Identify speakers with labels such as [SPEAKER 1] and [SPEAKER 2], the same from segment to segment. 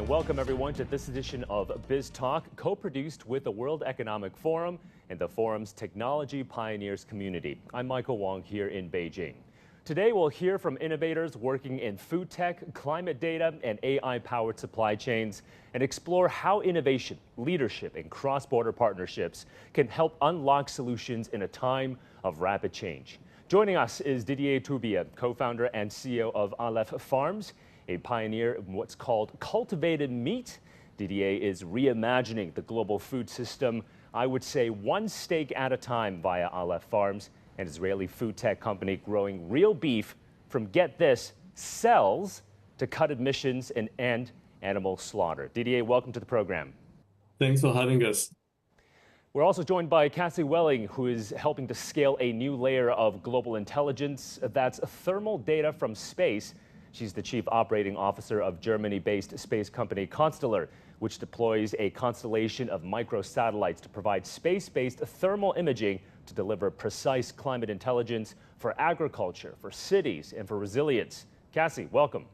[SPEAKER 1] And welcome everyone to this edition of Biztalk, co-produced with the World Economic Forum and the forum's Technology Pioneers community. I'm Michael Wong here in Beijing. Today we'll hear from innovators working in food tech, climate data, and AI-powered supply chains, and explore how innovation, leadership, and cross-border partnerships can help unlock solutions in a time of rapid change. Joining us is Didier Toubia, co-founder and CEO of Aleph Farms, a pioneer in what's called cultivated meat. Didier is reimagining the global food system, I would say one steak at a time via Aleph Farms, an Israeli food tech company growing real beef from, get this, cells to cut emissions and end animal slaughter. Didier, welcome to the program.
[SPEAKER 2] Thanks for having us.
[SPEAKER 1] We're also joined by Cassie Welling, who is helping to scale a new layer of global intelligence that's thermal data from space. She's the chief operating officer of Germany-based space company Constellar, which deploys a constellation of microsatellites to provide space-based thermal imaging to deliver precise climate intelligence for agriculture, for cities, and for resilience. Cassie, welcome.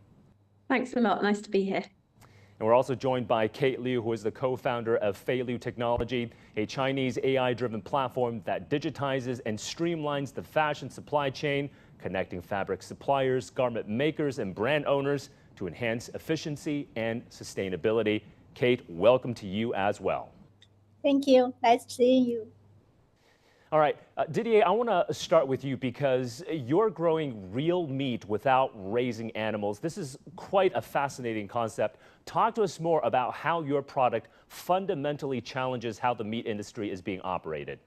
[SPEAKER 3] Thanks a lot. Nice to be here.
[SPEAKER 1] And we're also joined by Kate Liu, who is the co-founder of Feilu Technology, a Chinese AI-driven platform that digitizes and streamlines the fashion supply chain, connecting fabric suppliers, garment makers, and brand owners to enhance efficiency and sustainability. Kate, welcome to you as well.
[SPEAKER 4] Thank you. Nice seeing you.
[SPEAKER 1] All right, Didier, I want to start with you because you're growing real meat without raising animals. This is quite a fascinating concept. Talk to us more about how your product fundamentally challenges how the meat industry is being operated.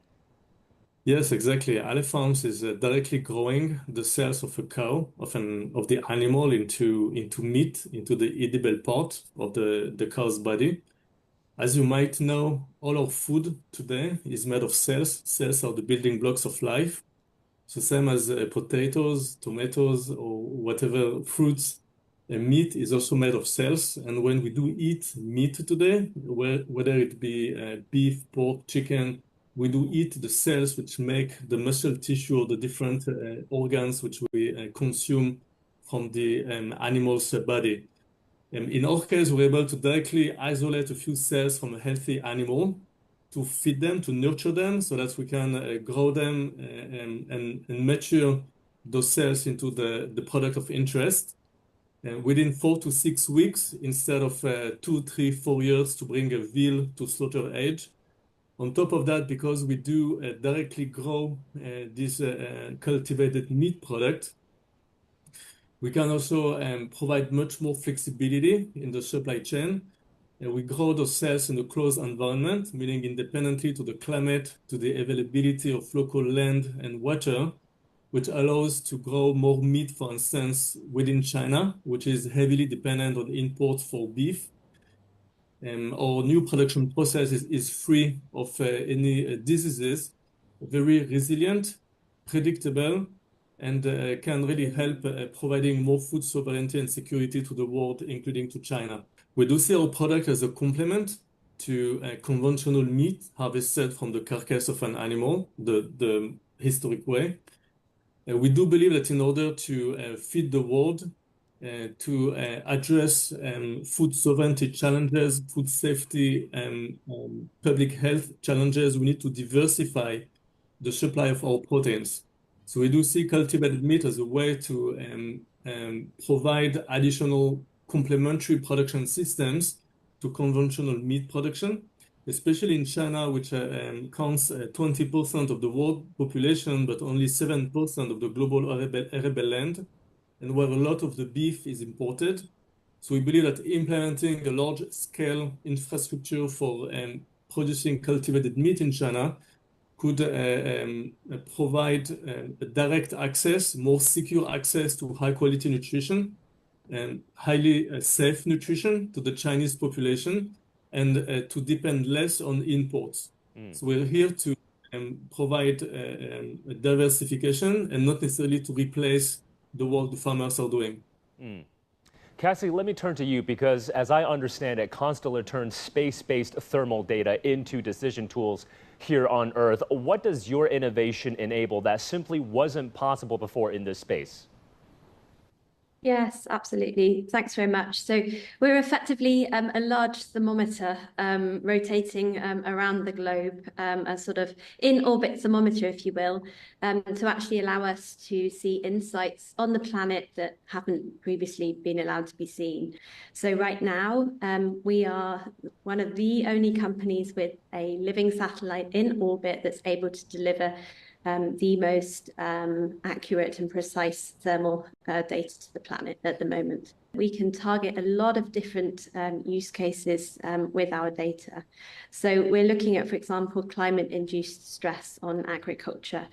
[SPEAKER 2] Yes, exactly. Aleph Farms is directly growing the cells of a cow, of the animal into meat, into the edible part of the cow's body. As you might know, all our food today is made of cells. Cells are the building blocks of life. So same as potatoes, tomatoes, or whatever fruits, meat is also made of cells. And when we do eat meat today, whether it be beef, pork, chicken, we do eat the cells which make the muscle tissue or the different organs which we consume from the animal's body. In our case, we're able to directly isolate a few cells from a healthy animal to feed them, to nurture them, so that we can grow them and mature those cells into the product of interest. Within 4 to 6 weeks, instead of 2, 3, 4 years to bring a veal to slaughter age. On top of that, because we do directly grow this cultivated meat product, we can also provide much more flexibility in the supply chain. We grow those cells in a closed environment, meaning independently to the climate, to the availability of local land and water, which allows to grow more meat, for instance, within China, which is heavily dependent on imports for beef. Our new production process is free of any diseases, very resilient, predictable, and can really help providing more food sovereignty and security to the world, including to China. We do see our product as a complement to conventional meat harvested from the carcass of an animal, the historic way. We do believe that in order to feed the world, to address food sovereignty challenges, food safety, and public health challenges, we need to diversify the supply of our proteins. So we do see cultivated meat as a way to provide additional complementary production systems to conventional meat production, especially in China, which counts 20% of the world population, but only 7% of the global arable land, and where a lot of the beef is imported. So we believe that implementing a large-scale infrastructure for producing cultivated meat in China could provide direct access, more secure access to high-quality nutrition and highly safe nutrition to the Chinese population, and to depend less on imports. So we're here to provide diversification and not necessarily to replace the work the farmers are doing.
[SPEAKER 1] Cassie, let me turn to you because, as I understand it, Constellar turns space-based thermal data into decision tools here on Earth. What does your innovation enable that simply wasn't possible before in this space?
[SPEAKER 3] Yes, absolutely. Thanks very much. So we're effectively a large thermometer rotating around the globe, a sort of in-orbit thermometer, if you will, to actually allow us to see insights on the planet that haven't previously been allowed to be seen. So right now, we are one of the only companies with a living satellite in orbit that's able to deliver the most accurate and precise thermal data to the planet at the moment. We can target a lot of different use cases with our data. So we're looking at, for example, climate-induced stress on agriculture.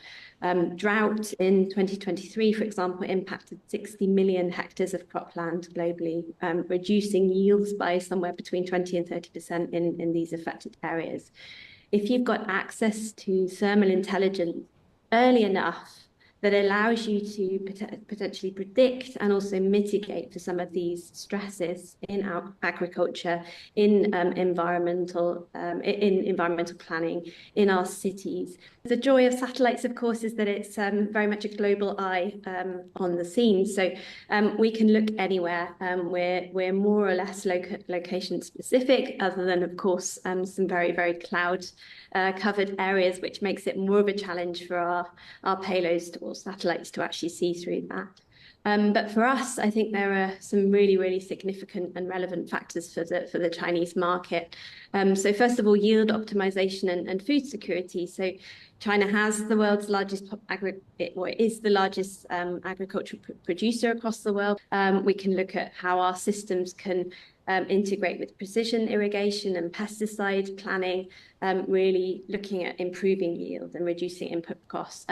[SPEAKER 3] Drought in 2023, for example, impacted 60 million hectares of cropland globally, reducing yields by somewhere between 20 and 30% in these affected areas. If you've got access to thermal intelligence early enough that allows you to potentially predict and also mitigate for some of these stresses in our agriculture, in environmental planning, in our cities. The joy of satellites, of course, is that it's very much a global eye on the scene. So we can look anywhere. We're more or less location specific, other than, of course, some very, very cloud covered areas, which makes it more of a challenge for our payloads or satellites to actually see through that. But for us, I think there are some really, really significant and relevant factors for the Chinese market. So first of all, yield optimization and food security. So China has the world's largest is the largest agricultural producer across the world. We can look at how our systems can integrate with precision irrigation and pesticide planning, really looking at improving yield and reducing input costs.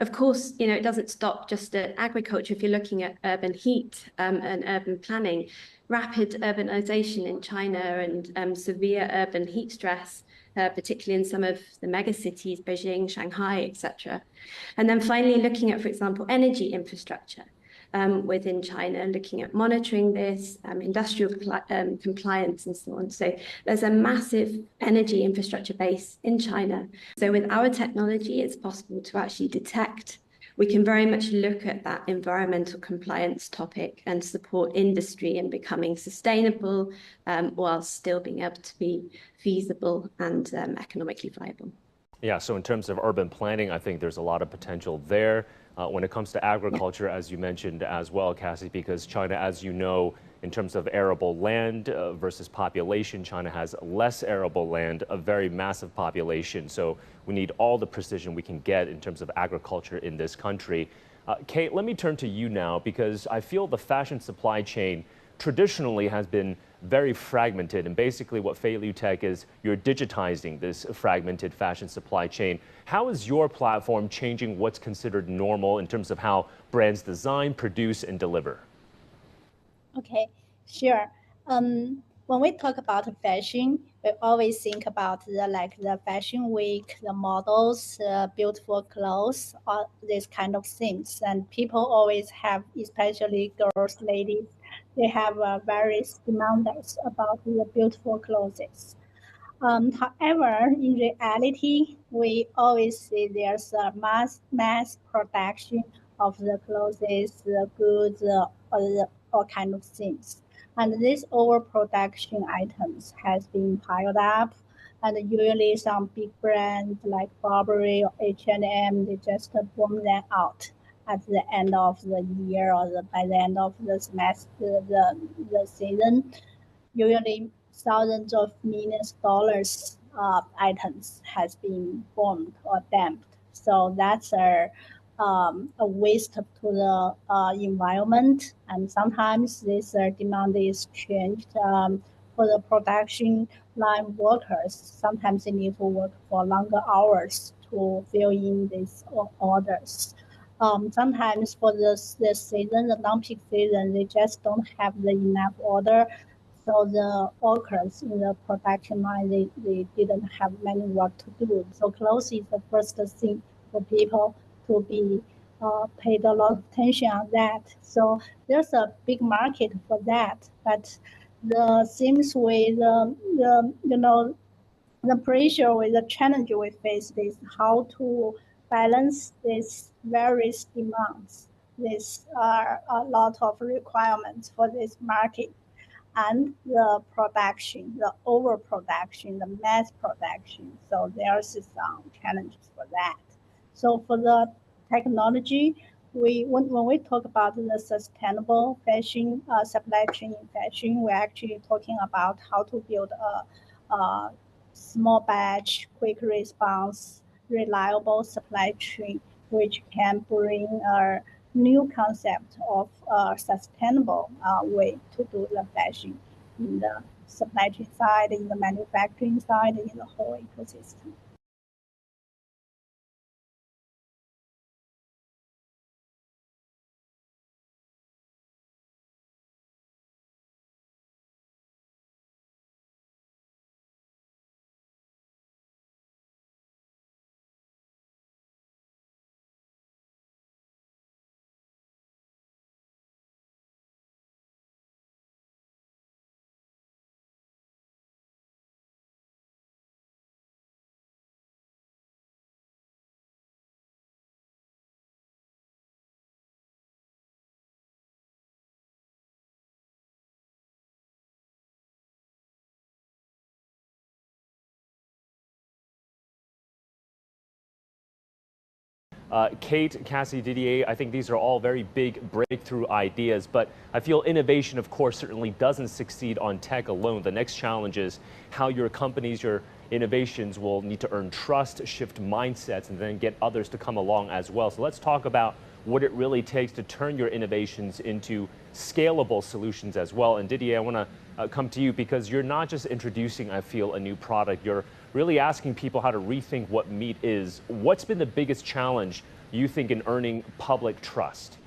[SPEAKER 3] Of course, it doesn't stop just at agriculture. If you're looking at urban heat and urban planning, rapid urbanization in China and severe urban heat stress, particularly in some of the megacities, Beijing, Shanghai, etc. And then finally, looking at, for example, energy infrastructure. Within China, looking at monitoring this, industrial compliance and so on. So there's a massive energy infrastructure base in China. So with our technology, it's possible to actually detect. We can very much look at that environmental compliance topic and support industry in becoming sustainable while still being able to be feasible and economically viable.
[SPEAKER 1] Yeah, so in terms of urban planning, I think there's a lot of potential there. When it comes to agriculture, as you mentioned as well, Cassie, because China, as you know, in terms of arable land versus population, China has less arable land, a very massive population. So we need all the precision we can get in terms of agriculture in this country. Kate, let me turn to you now, because I feel the fashion supply chain traditionally has been very fragmented, and basically what Feilu Tech is, you're digitizing this fragmented fashion supply chain. How is your platform changing what's considered normal in terms of how brands design, produce, and deliver?
[SPEAKER 4] Okay, sure. When we talk about fashion, we always think about the fashion week, the models, beautiful clothes, all these kind of things. And people always have, especially girls, ladies, they have various demands about the beautiful clothes. However, in reality, we always see there's a mass production of the clothes, the goods, all kind of things. And these overproduction items has been piled up. And usually some big brands like Burberry or H&M, they just bomb them out at the end of the year or by the end of the semester, the season. Usually thousands of millions of dollars items has been bombed or dumped. So that's a waste to the environment. And sometimes this demand is changed for the production line workers. Sometimes they need to work for longer hours to fill in these orders. Sometimes for the season, the non-peak season, they just don't have enough order. So the workers in the production line, they didn't have many work to do. So clothes is the first thing for people to be paid a lot of attention on that. So there's a big market for that. But the things with the pressure with the challenge we face is how to balance these various demands These are a lot of requirements for this market. And the production, the overproduction, the mass production. So there's some challenges for that. So for the technology, when we talk about the sustainable fashion supply chain in fashion, we're actually talking about how to build a small batch, quick response, reliable supply chain, which can bring a new concept of a sustainable way to do the fashion in the supply chain side, in the manufacturing side, in the whole ecosystem.
[SPEAKER 1] Kate, Cassie, Didier, I think these are all very big breakthrough ideas, but I feel innovation, of course, certainly doesn't succeed on tech alone. The next challenge is how your companies, your innovations will need to earn trust, shift mindsets, and then get others to come along as well. So let's talk about what it really takes to turn your innovations into scalable solutions as well. And Didier, I want to come to you because you're not just introducing, I feel, a new product. You're really asking people how to rethink what meat is. What's been the biggest challenge you think in earning public trust?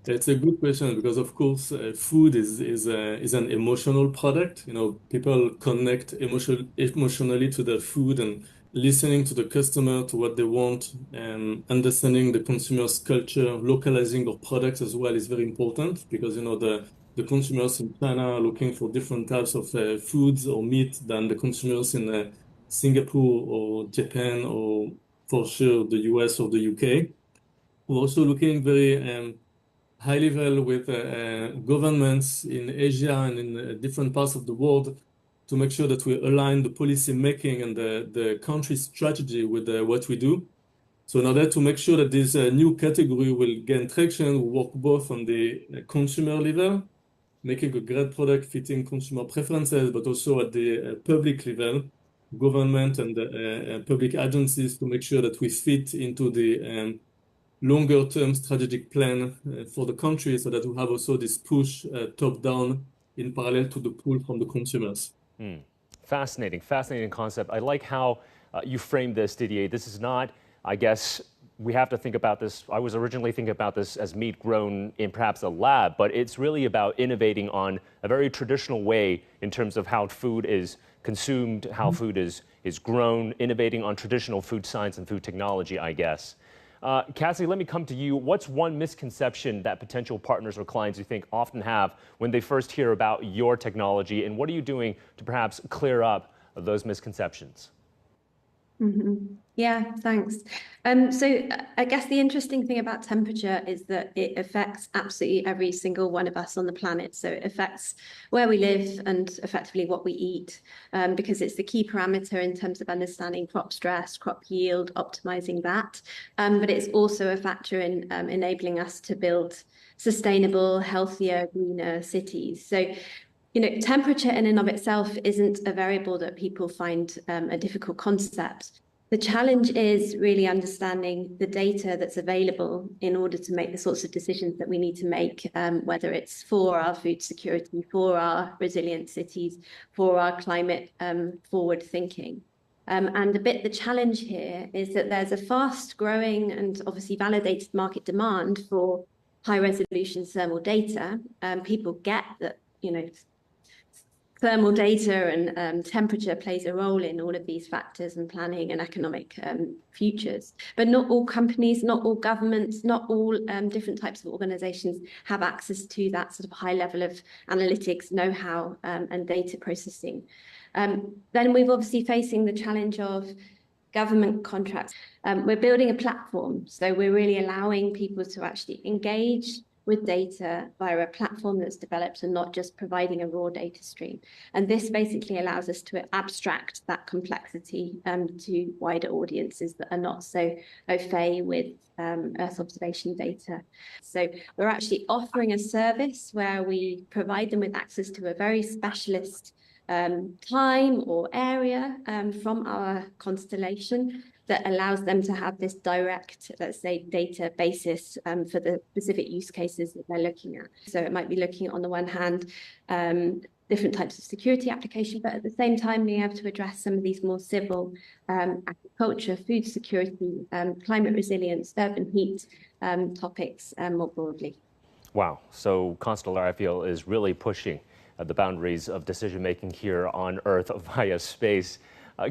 [SPEAKER 2] That's a good question because, of course, food is an emotional product. You know, people connect emotionally to their food, and listening to the customer, to what they want, and understanding the consumer's culture, localizing our products as well is very important because, you know, the consumers in China are looking for different types of foods or meat than the consumers in Singapore or Japan or for sure the US or the UK. We're also looking very high level with governments in Asia and in different parts of the world to make sure that we align the policy making and the country strategy with what we do. So in order to make sure that this new category will gain traction, we work both on the consumer level, making a great product fitting consumer preferences, but also at the public level, government and public agencies to make sure that we fit into the longer-term strategic plan for the country so that we have also this push top-down in parallel to the pull from the consumers.
[SPEAKER 1] Fascinating, fascinating concept. I like how you framed this, Didier. This is not, I guess, we have to think about this. I was originally thinking about this as meat grown in perhaps a lab, but it's really about innovating on a very traditional way in terms of how food is consumed, how food is grown, innovating on traditional food science and food technology, I guess. Cassie, let me come to you. What's one misconception that potential partners or clients you think often have when they first hear about your technology, and what are you doing to perhaps clear up those misconceptions?
[SPEAKER 3] Yeah, thanks. So I guess the interesting thing about temperature is that it affects absolutely every single one of us on the planet. So it affects where we live and effectively what we eat, because it's the key parameter in terms of understanding crop stress, crop yield, optimizing that. But it's also a factor in enabling us to build sustainable, healthier, greener cities. So temperature in and of itself isn't a variable that people find a difficult concept. The challenge is really understanding the data that's available in order to make the sorts of decisions that we need to make, whether it's for our food security, for our resilient cities, for our climate forward thinking. And the challenge here is that there's a fast growing and obviously validated market demand for high resolution thermal data. People get that, thermal data and temperature plays a role in all of these factors and planning and economic futures. But not all companies, not all governments, not all different types of organizations have access to that sort of high level of analytics, know-how and data processing. Then we've obviously facing the challenge of government contracts. We're building a platform, so we're really allowing people to actually engage with data via a platform that's developed and not just providing a raw data stream. And this basically allows us to abstract that complexity to wider audiences that are not so au fait with Earth observation data. So we're actually offering a service where we provide them with access to a very specialist time or area from our constellation that allows them to have this direct, let's say, data basis for the specific use cases that they're looking at. So it might be looking at, on the one hand, different types of security application, but at the same time being able to address some of these more civil agriculture, food security, climate resilience, urban heat topics more broadly.
[SPEAKER 1] Wow. So Constellar, I feel, is really pushing the boundaries of decision-making here on Earth via space.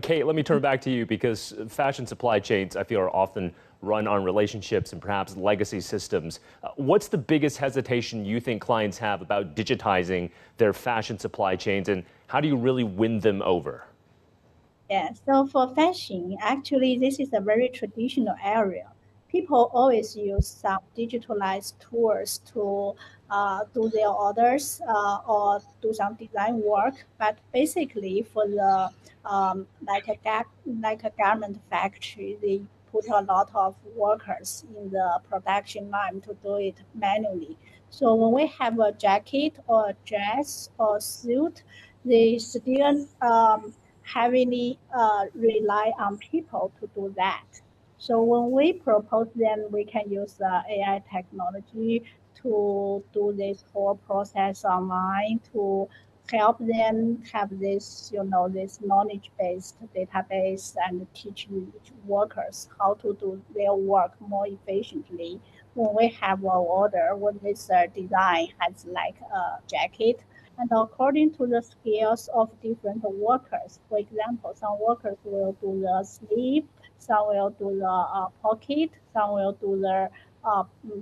[SPEAKER 1] Kate, let me turn back to you, because fashion supply chains, I feel, are often run on relationships and perhaps legacy systems. What's the biggest hesitation you think clients have about digitizing their fashion supply chains, and how do you really win them over?
[SPEAKER 4] Yeah, so for fashion, actually, this is a very traditional area. People always use some digitalized tools to do their orders or do some design work. But basically, for the like a garment factory, they put a lot of workers in the production line to do it manually. So when we have a jacket or a dress or suit, they still heavily rely on people to do that. So when we propose them, we can use AI technology to do this whole process online, to help them have this, this knowledge-based database and teach workers how to do their work more efficiently. When we have an order, when this design has like a jacket, and according to the skills of different workers. For example, some workers will do the sleeve, some will do the pocket, some will do the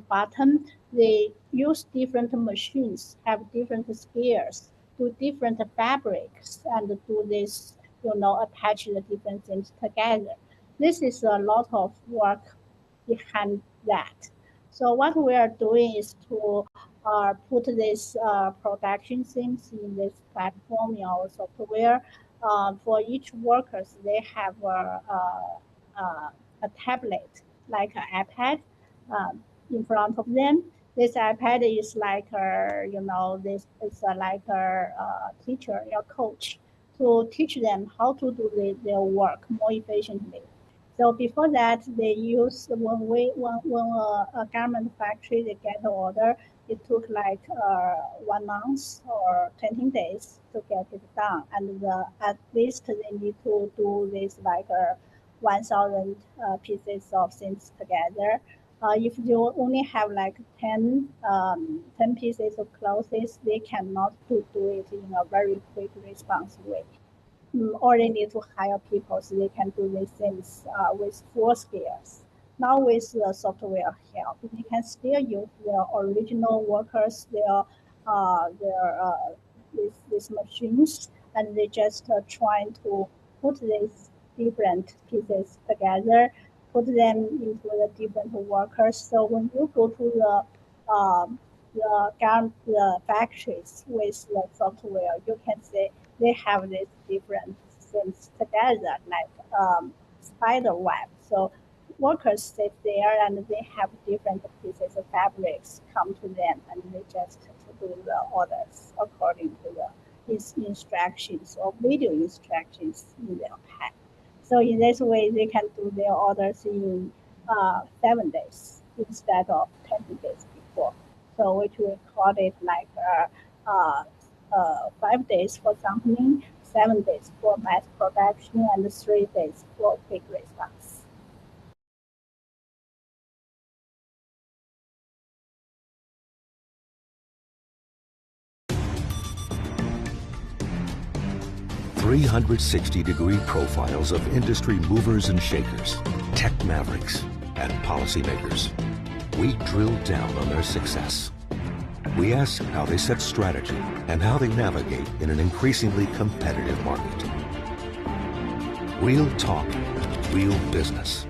[SPEAKER 4] button. They use different machines, have different skills, do different fabrics, and do this, attach the different things together. This is a lot of work behind that. So what we are doing is to put this production things in this platform in our software. For each workers, they have a tablet, like an iPad in front of them. This iPad is like this is like a teacher, a coach, to teach them how to do their work more efficiently. So before that, they use when a garment factory they get the order, it took like 1 month or 20 days to get it done, and at least they need to do this like 1,000 pieces of things together. If you only have like 10 pieces of clothes, they cannot do it in a very quick response way. Or they need to hire people so they can do these things with full skills. Now with the software help, they can still use their original workers, these machines, and they just trying to put these different pieces together, put them into the different workers. So when you go to the factories with the software, you can say they have these different things together, like spider web. So workers sit there and they have different pieces of fabrics come to them, and they just do the orders according to his instructions or video instructions in their pad. So in this way, they can do their orders in 7 days instead of 20 days before. So which we call it like 5 days for sampling, 7 days for mass production, and 3 days for quick response.
[SPEAKER 5] .360-degree profiles of industry movers and shakers, tech mavericks, and policymakers. We drill down on their success. We ask how they set strategy and how they navigate in an increasingly competitive market. Real talk, real business.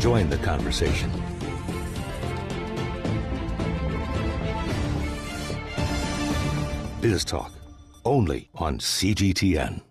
[SPEAKER 5] Join the conversation. Biztalk, only on CGTN.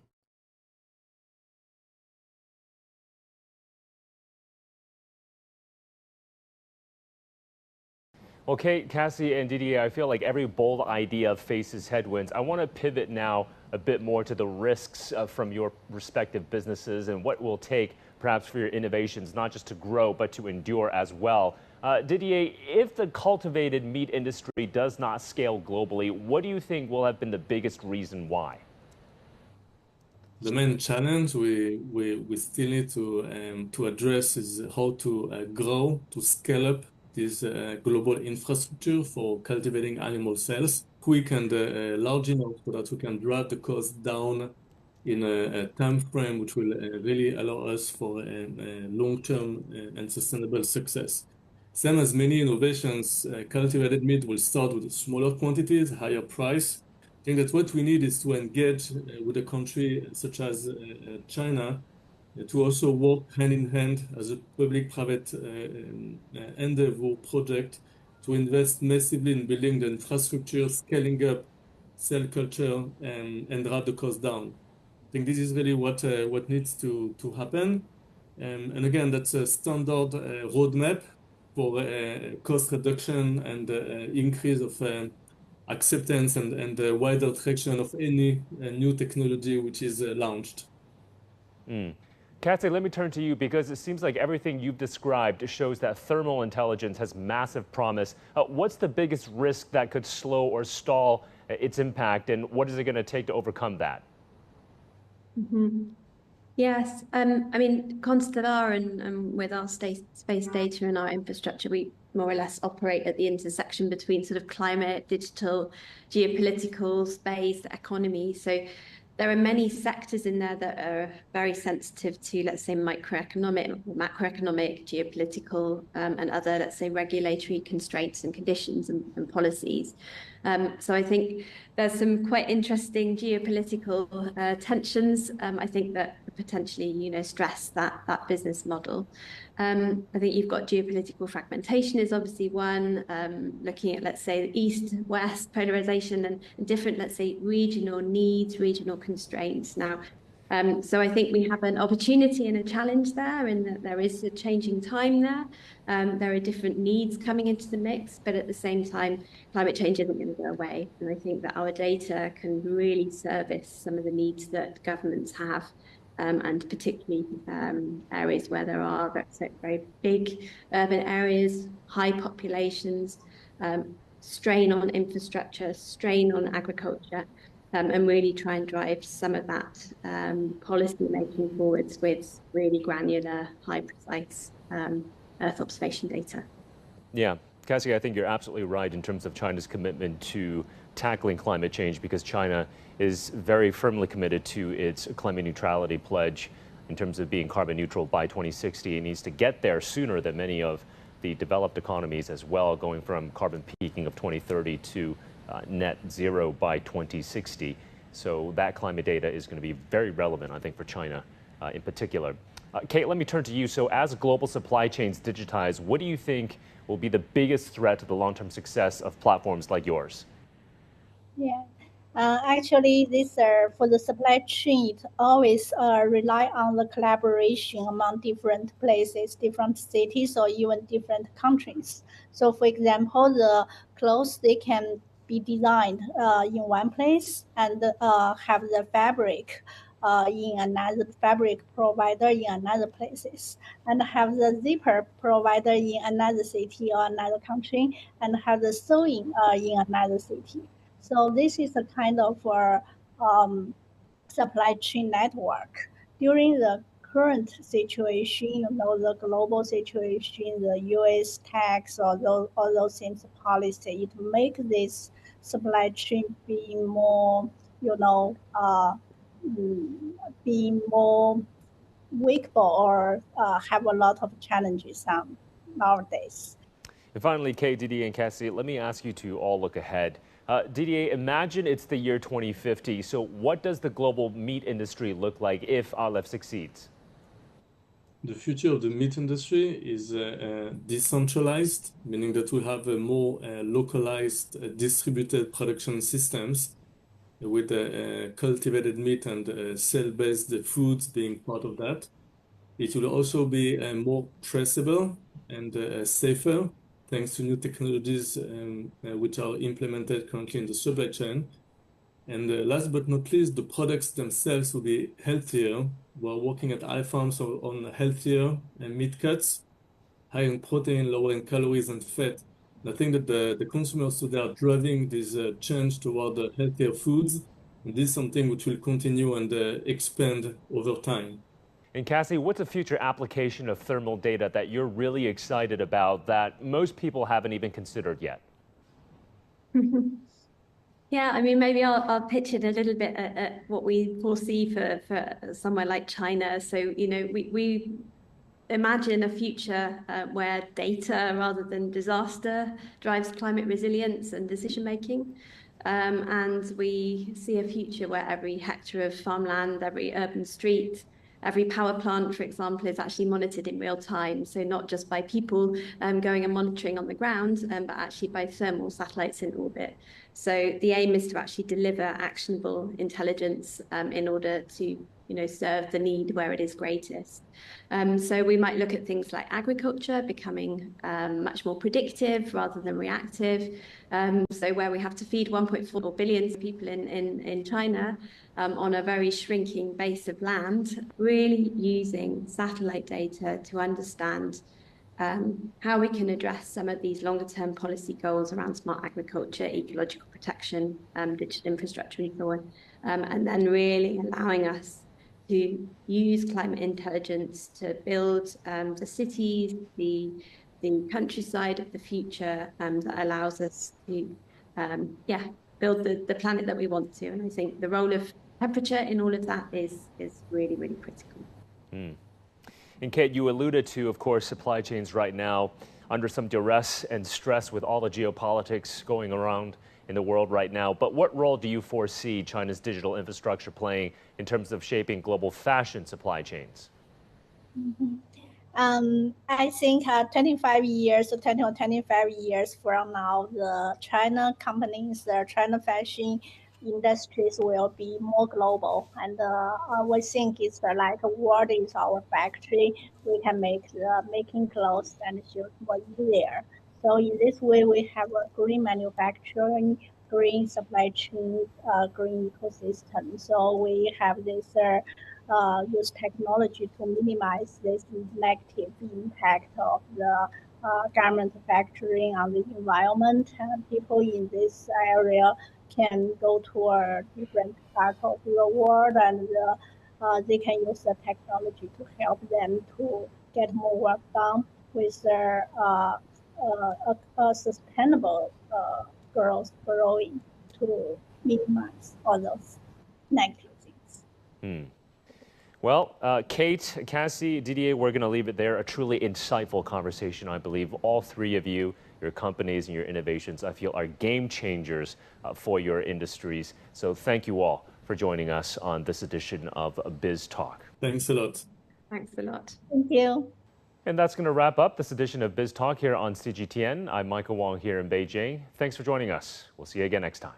[SPEAKER 1] Well, Kate, Cassie, and Didier, I feel like every bold idea faces headwinds. I want to pivot now a bit more to the risks from your respective businesses and what it will take perhaps for your innovations, not just to grow, but to endure as well. Didier, if the cultivated meat industry does not scale globally, what do you think will have been the biggest reason why?
[SPEAKER 2] The main challenge we still need to address is how to grow, to scale up this global infrastructure for cultivating animal cells, quick and large enough so that we can drive the cost down in a time frame which will really allow us for long-term and sustainable success. Same as many innovations, cultivated meat will start with smaller quantities, higher price. I think that what we need is to engage with a country such as China to also work hand in hand as a public-private endeavor project to invest massively in building the infrastructure, scaling up cell culture, and drive the cost down. I think this is really what needs to happen. And again, that's a standard roadmap for cost reduction and increase of acceptance and wider traction of any new technology which is launched.
[SPEAKER 1] Cassie, let me turn to you because it seems like everything you've described shows that thermal intelligence has massive promise. What's the biggest risk that could slow or stall its impact, and what is it going to take to overcome that?
[SPEAKER 3] Yes, I mean, Constellar and with our space data and our infrastructure, we more or less operate at the intersection between sort of climate, digital, geopolitical, space, economy. So there are many sectors in there that are very sensitive to, let's say, microeconomic, macroeconomic, geopolitical, and other, let's say, regulatory constraints and conditions and policies. So I think there's some quite interesting geopolitical tensions. I think that potentially, stress that business model. I think you've got geopolitical fragmentation is obviously one, looking at, let's say, east-west polarization and different, let's say, regional needs, regional constraints. Now, so I think we have an opportunity and a challenge there, in that there is a changing time there. There are different needs coming into the mix, but at the same time, climate change isn't going to go away. And I think that our data can really service some of the needs that governments have. And particularly areas where there are very big urban areas, high populations, strain on infrastructure, strain on agriculture, and really try and drive some of that policy making forwards with really granular, high precise Earth observation data.
[SPEAKER 1] Yeah, Cassie, I think you're absolutely right in terms of China's commitment to tackling climate change, because China is very firmly committed to its climate neutrality pledge in terms of being carbon neutral by 2060. It needs to get there sooner than many of the developed economies as well, going from carbon peaking of 2030 to net zero by 2060. So that climate data is going to be very relevant, I think, for China in particular. Kate, let me turn to you. So as global supply chains digitize, what do you think will be the biggest threat to the long-term success of platforms like yours?
[SPEAKER 4] Yeah, actually, this for the supply chain, it always rely on the collaboration among different places, different cities, or even different countries. So, for example, the clothes, they can be designed in one place and have the fabric in another fabric provider in another places, and have the zipper provider in another city or another country, and have the sewing in another city. So this is a kind of supply chain network. During the current situation, the global situation, the U.S. tax or all those things policy, it makes this supply chain being more, being more weakable or have a lot of challenges nowadays.
[SPEAKER 1] And finally, Kate, Didier, and Cassie, let me ask you to all look ahead. Didier, imagine it's the year 2050. So what does the global meat industry look like if Aleph succeeds?
[SPEAKER 2] The future of the meat industry is decentralized, meaning that we have a more localized, distributed production systems with cultivated meat and cell-based foods being part of that. It will also be more traceable and safer thanks to new technologies which are implemented currently in the supply chain. And last but not least, the products themselves will be healthier. We're working at iFarms on healthier meat cuts, high in protein, lower in calories and fat. And I think that the consumers today are driving this change toward the healthier foods. And this is something which will continue and expand over time.
[SPEAKER 1] And Cassie, what's a future application of thermal data that you're really excited about that most people haven't even considered yet?
[SPEAKER 3] Yeah, I mean, maybe I'll pitch it a little bit at what we foresee for somewhere like China. So, you know, we imagine a future where data rather than disaster drives climate resilience and decision making. And we see a future where every hectare of farmland, every urban street, every power plant, for example, is actually monitored in real time. So not just by people going and monitoring on the ground, but actually by thermal satellites in orbit. So the aim is to actually deliver actionable intelligence in order to serve the need where it is greatest. So we might look at things like agriculture becoming much more predictive rather than reactive. So where we have to feed 1.4 billion people in China on a very shrinking base of land, really using satellite data to understand how we can address some of these longer term policy goals around smart agriculture, ecological protection, digital infrastructure and so on, and then really allowing us to use climate intelligence to build the cities, the countryside of the future that allows us to build the planet that we want to. And I think the role of temperature in all of that is really, really critical.
[SPEAKER 1] And Kate, you alluded to, of course, supply chains right now under some duress and stress with all the geopolitics going around in the world right now. But what role do you foresee China's digital infrastructure playing in terms of shaping global fashion supply chains?
[SPEAKER 4] I think 25 years or 20 or 25 years from now, the China companies, the China fashion industries will be more global. And we think it's like a world is our factory. We can make making clothes and shoes more easier. So in this way, we have a green manufacturing, green supply chain, green ecosystem. So we have this use technology to minimize this negative impact of the garment manufacturing on the environment. And people in this area can go to a different part of the world, and they can use the technology to help them to get more work done with their sustainable growing to minimize all those negative things.
[SPEAKER 1] Well, Kate, Cassie, Didier, we're going to leave it there. A truly insightful conversation, I believe. All three of you, your companies and your innovations, I feel are game changers for your industries. So thank you all for joining us on this edition of Biztalk.
[SPEAKER 2] Thanks a lot.
[SPEAKER 3] Thanks a lot.
[SPEAKER 4] Thank you.
[SPEAKER 1] And that's going to wrap up this edition of Biztalk here on CGTN. I'm Michael Wong here in Beijing. Thanks for joining us. We'll see you again next time.